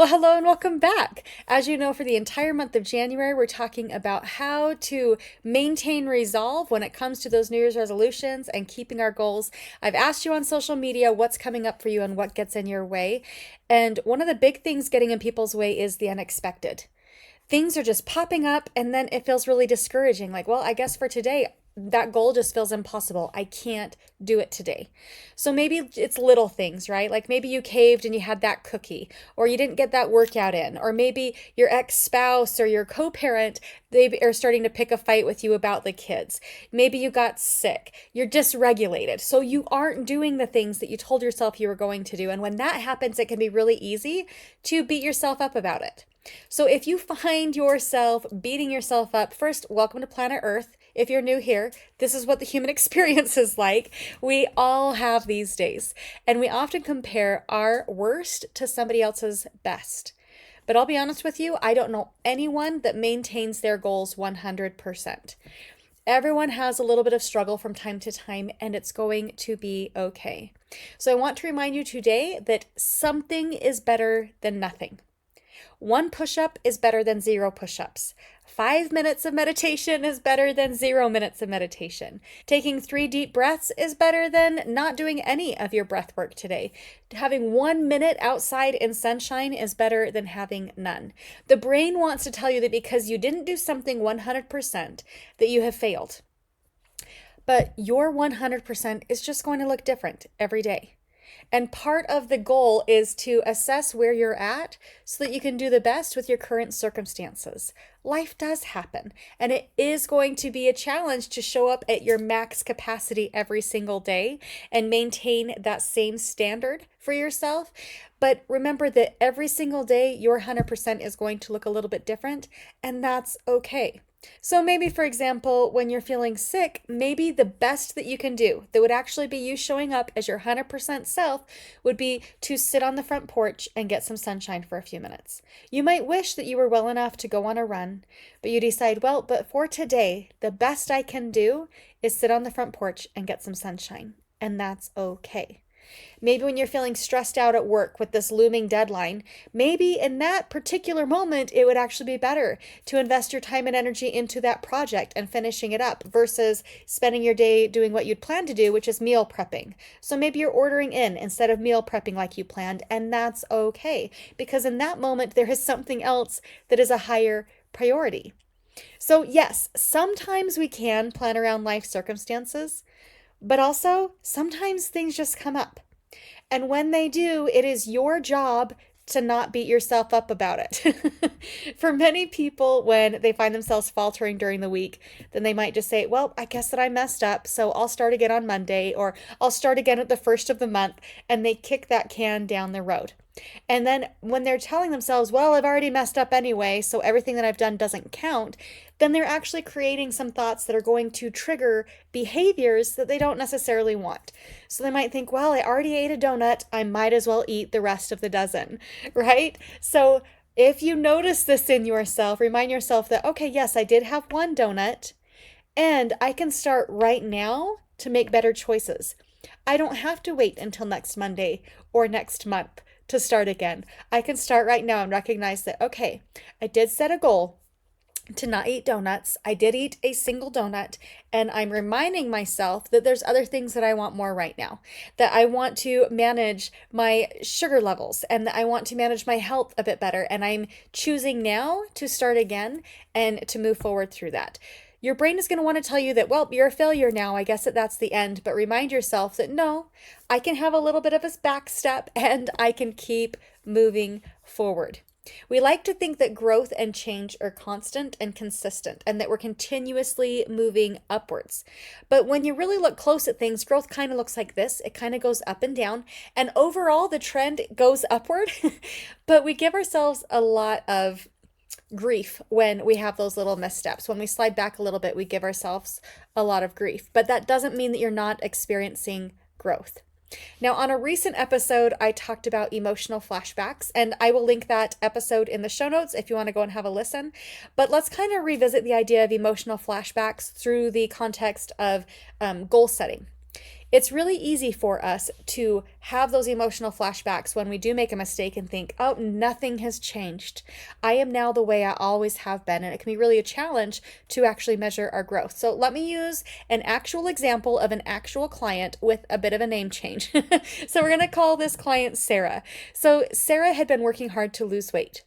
Well, hello and welcome back. As you know, for the entire month of January, we're talking about how to maintain resolve when it comes to those New Year's resolutions and keeping our goals. I've asked you on social media what's coming up for you and what gets in your way. And one of the big things getting in people's way is the unexpected. Things are just popping up and then it feels really discouraging. Like, well, I guess for today, that goal just feels impossible. I can't do it today. So maybe it's little things, right? Like maybe you caved and you had that cookie, or you didn't get that workout in, or maybe your ex-spouse or your co-parent, they are starting to pick a fight with you about the kids. Maybe you got sick. You're dysregulated. So you aren't doing the things that you told yourself you were going to do. And when that happens, it can be really easy to beat yourself up about it. So if you find yourself beating yourself up, first, welcome to planet Earth. If you're new here, this is what the human experience is like. We all have these days, and we often compare our worst to somebody else's best. But I'll be honest with you, I don't know anyone that maintains their goals 100%. Everyone has a little bit of struggle from time to time, and it's going to be okay. So I want to remind you today that something is better than nothing. One push up is better than zero push ups. 5 minutes of meditation is better than 0 minutes of meditation. Taking 3 deep breaths is better than not doing any of your breath work today. Having 1 minute outside in sunshine is better than having none. The brain wants to tell you that because you didn't do something 100%, that you have failed. But your 100% is just going to look different every day. And part of the goal is to assess where you're at so that you can do the best with your current circumstances. Life does happen, and it is going to be a challenge to show up at your max capacity every single day and maintain that same standard for yourself. But remember that every single day, your 100% is going to look a little bit different, and that's okay. So maybe, for example, when you're feeling sick, maybe the best that you can do, that would actually be you showing up as your 100% self, would be to sit on the front porch and get some sunshine for a few minutes. You might wish that you were well enough to go on a run, but you decide, well, but for today, the best I can do is sit on the front porch and get some sunshine. And that's okay. Maybe when you're feeling stressed out at work with this looming deadline, maybe in that particular moment, it would actually be better to invest your time and energy into that project and finishing it up versus spending your day doing what you'd planned to do, which is meal prepping. So maybe you're ordering in instead of meal prepping like you planned, and that's okay because in that moment, there is something else that is a higher priority. So, yes, sometimes we can plan around life circumstances, but also sometimes things just come up. And when they do, it is your job to not beat yourself up about it. For many people, when they find themselves faltering during the week, then they might just say, well, I guess that I messed up, so I'll start again on Monday, or I'll start again at the first of the month, and they kick that can down the road. And then when they're telling themselves, well, I've already messed up anyway, so everything that I've done doesn't count, then they're actually creating some thoughts that are going to trigger behaviors that they don't necessarily want. So they might think, well, I already ate a donut, I might as well eat the rest of the dozen, right? So if you notice this in yourself, remind yourself that, okay, yes, I did have one donut, and I can start right now to make better choices. I don't have to wait until next Monday or next month to start again. I can start right now and recognize that, okay, I did set a goal to not eat donuts. I did eat a single donut, and I'm reminding myself that there's other things that I want more right now, that I want to manage my sugar levels and that I want to manage my health a bit better. And I'm choosing now to start again and to move forward through that. Your brain is going to want to tell you that, well, you're a failure now. I guess that's the end. But remind yourself that no, I can have a little bit of a back step and I can keep moving forward. We like to think that growth and change are constant and consistent and that we're continuously moving upwards. But when you really look close at things, growth kind of looks like this. It kind of goes up and down, and overall the trend goes upward. But we give ourselves a lot of grief when we have those little missteps. When we slide back a little bit, we give ourselves a lot of grief. But that doesn't mean that you're not experiencing growth. Now, on a recent episode, I talked about emotional flashbacks, and I will link that episode in the show notes if you want to go and have a listen. But let's kind of revisit the idea of emotional flashbacks through the context of goal setting. It's really easy for us to have those emotional flashbacks when we do make a mistake and think, oh, nothing has changed. I am now the way I always have been. And it can be really a challenge to actually measure our growth. So let me use an actual example of an actual client with a bit of a name change. So we're going to call this client Sarah. So Sarah had been working hard to lose weight.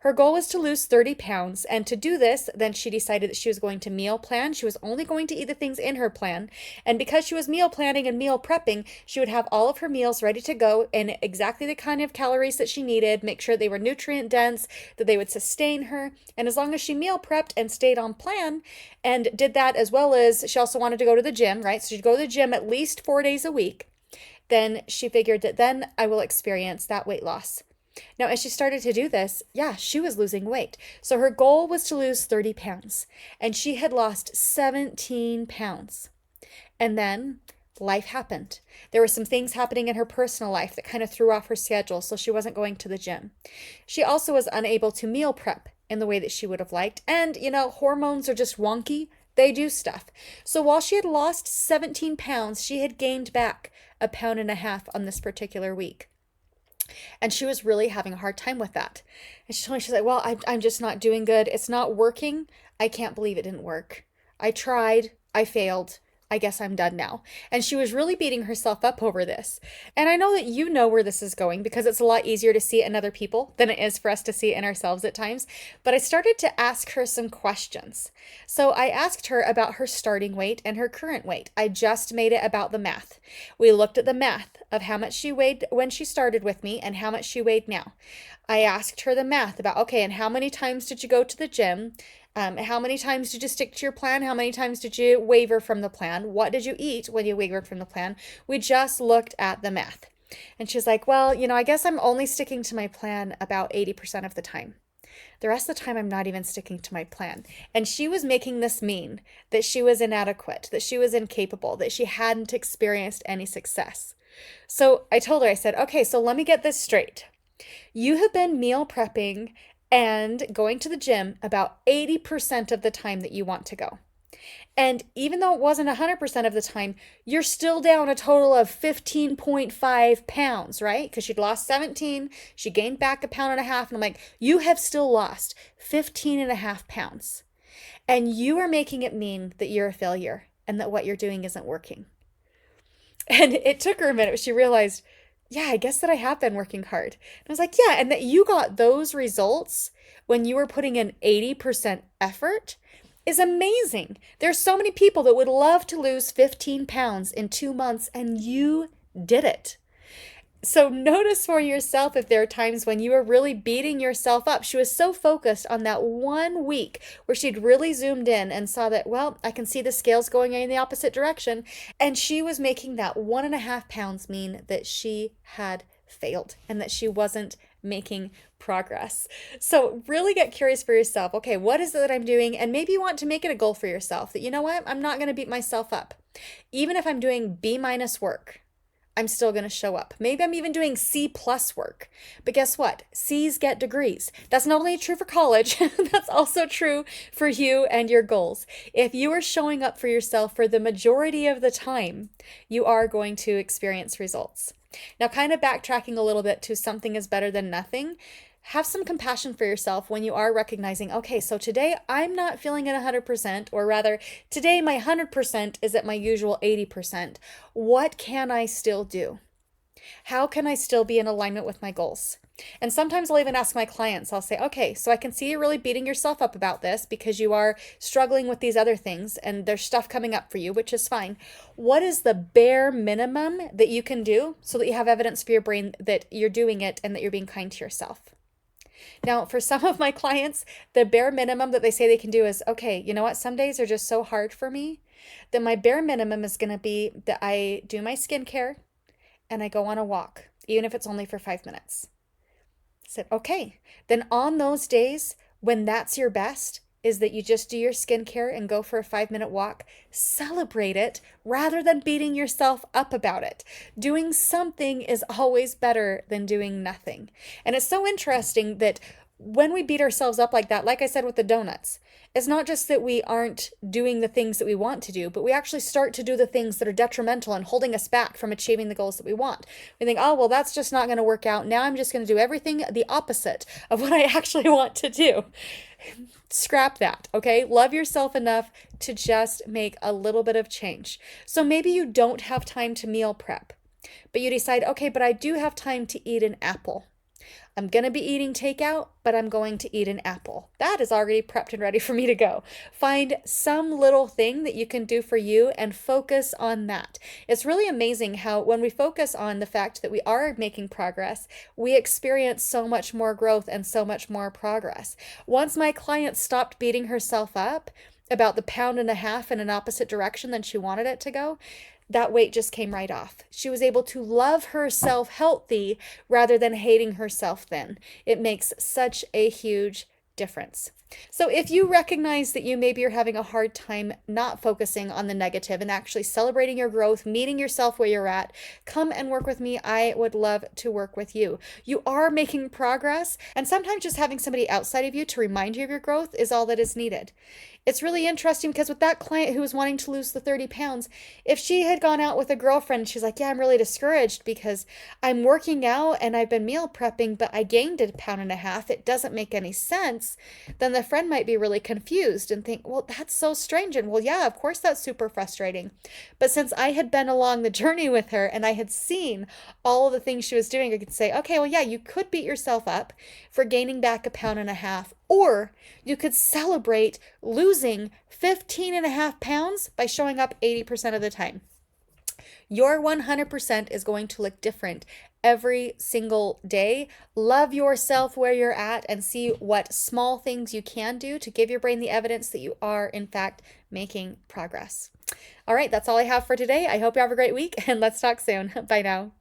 Her goal was to lose 30 pounds, and to do this, then she decided that she was going to meal plan. She was only going to eat the things in her plan, and because she was meal planning and meal prepping, she would have all of her meals ready to go and exactly the kind of calories that she needed, make sure they were nutrient dense, that they would sustain her, and as long as she meal prepped and stayed on plan and did that, as well as she also wanted to go to the gym, right? So she'd go to the gym at least 4 days a week. Then she figured that then I will experience that weight loss. Now, as she started to do this, yeah, she was losing weight. So her goal was to lose 30 pounds, and she had lost 17 pounds. And then life happened. There were some things happening in her personal life that kind of threw off her schedule, so she wasn't going to the gym. She also was unable to meal prep in the way that she would have liked. And, hormones are just wonky. They do stuff. So while she had lost 17 pounds, she had gained back 1.5 pounds on this particular week. And she was really having a hard time with that. And she told me, she's like, well, I'm just not doing good. It's not working. I can't believe it didn't work. I tried. I failed. I guess I'm done now. And she was really beating herself up over this. And I know that you know where this is going because it's a lot easier to see it in other people than it is for us to see it in ourselves at times. But I started to ask her some questions. So I asked her about her starting weight and her current weight. I just made it about the math. We looked at the math of how much she weighed when she started with me and how much she weighed now. I asked her the math about, okay, and how many times did you go to the gym? How many times did you stick to your plan? How many times did you waver from the plan? What did you eat when you wavered from the plan? We just looked at the math. And she's like, well, I guess I'm only sticking to my plan about 80% of the time. The rest of the time, I'm not even sticking to my plan. And she was making this mean that she was inadequate, that she was incapable, that she hadn't experienced any success. So I told her, I said, okay, so let me get this straight. You have been meal prepping and going to the gym about 80% of the time that you want to go. And even though it wasn't 100% of the time, you're still down a total of 15.5 pounds, right? Because she'd lost 17, she gained back 1.5 pounds. And I'm like, you have still lost 15.5 pounds. And you are making it mean that you're a failure and that what you're doing isn't working. And it took her a minute. She realized, yeah, I guess that I have been working hard. And I was like, yeah, and that you got those results when you were putting in 80% effort is amazing. There's so many people that would love to lose 15 pounds in 2 months, and you did it. So notice for yourself if there are times when you are really beating yourself up. She was so focused on that 1 week where she'd really zoomed in and saw that, well, I can see the scales going in the opposite direction. And she was making that 1.5 pounds mean that she had failed and that she wasn't making progress. So really get curious for yourself. Okay, what is it that I'm doing? And maybe you want to make it a goal for yourself that, you know what, I'm not going to beat myself up. Even if I'm doing B- work, I'm still going to show up. Maybe I'm even doing C+ work. But guess what? C's get degrees. That's not only true for college, that's also true for you and your goals. If you are showing up for yourself for the majority of the time, you are going to experience results. Now, kind of backtracking a little bit to something is better than nothing. Have some compassion for yourself when you are recognizing, okay, so today I'm not feeling at 100%, or rather, today my 100% is at my usual 80%. What can I still do? How can I still be in alignment with my goals? And sometimes I'll even ask my clients, I'll say, okay, so I can see you're really beating yourself up about this because you are struggling with these other things and there's stuff coming up for you, which is fine. What is the bare minimum that you can do so that you have evidence for your brain that you're doing it and that you're being kind to yourself? Now, for some of my clients, the bare minimum that they say they can do is, okay, you know what? Some days are just so hard for me that my bare minimum is going to be that I do my skincare and I go on a walk, even if it's only for 5 minutes. I said, okay, then on those days when that's your best, is that you just do your skincare and go for a 5-minute walk. Celebrate it rather than beating yourself up about it. Doing something is always better than doing nothing. And it's so interesting that When we beat ourselves up like that, like I said with the donuts, it's not just that we aren't doing the things that we want to do, but we actually start to do the things that are detrimental and holding us back from achieving the goals that we want. We think, oh, well, that's just not going to work out. Now I'm just going to do everything the opposite of what I actually want to do. Scrap that, okay? Love yourself enough to just make a little bit of change. So maybe you don't have time to meal prep, but you decide, okay, but I do have time to eat an apple. I'm going to be eating takeout, but I'm going to eat an apple. That is already prepped and ready for me to go. Find some little thing that you can do for you and focus on that. It's really amazing how when we focus on the fact that we are making progress, we experience so much more growth and so much more progress. Once my client stopped beating herself up about the pound and a half in an opposite direction than she wanted it to go, that weight just came right off. She was able to love herself healthy rather than hating herself thin. It makes such a huge difference. So if you recognize that you maybe are having a hard time not focusing on the negative and actually celebrating your growth, meeting yourself where you're at, come and work with me. I would love to work with you. You are making progress, and sometimes just having somebody outside of you to remind you of your growth is all that is needed. It's really interesting because with that client who was wanting to lose the 30 pounds, if she had gone out with a girlfriend, she's like, yeah, I'm really discouraged because I'm working out and I've been meal prepping, but I gained a pound and a half. It doesn't make any sense. Then the friend might be really confused and think, well, that's so strange. And well, yeah, of course, that's super frustrating. But since I had been along the journey with her and I had seen all of the things she was doing, I could say, okay, well, yeah, you could beat yourself up for gaining back a pound and a half, or you could celebrate losing 15 and a half pounds by showing up 80% of the time. Your 100% is going to look different every single day. Love yourself where you're at and see what small things you can do to give your brain the evidence that you are, in fact, making progress. All right, that's all I have for today. I hope you have a great week, and let's talk soon. Bye now.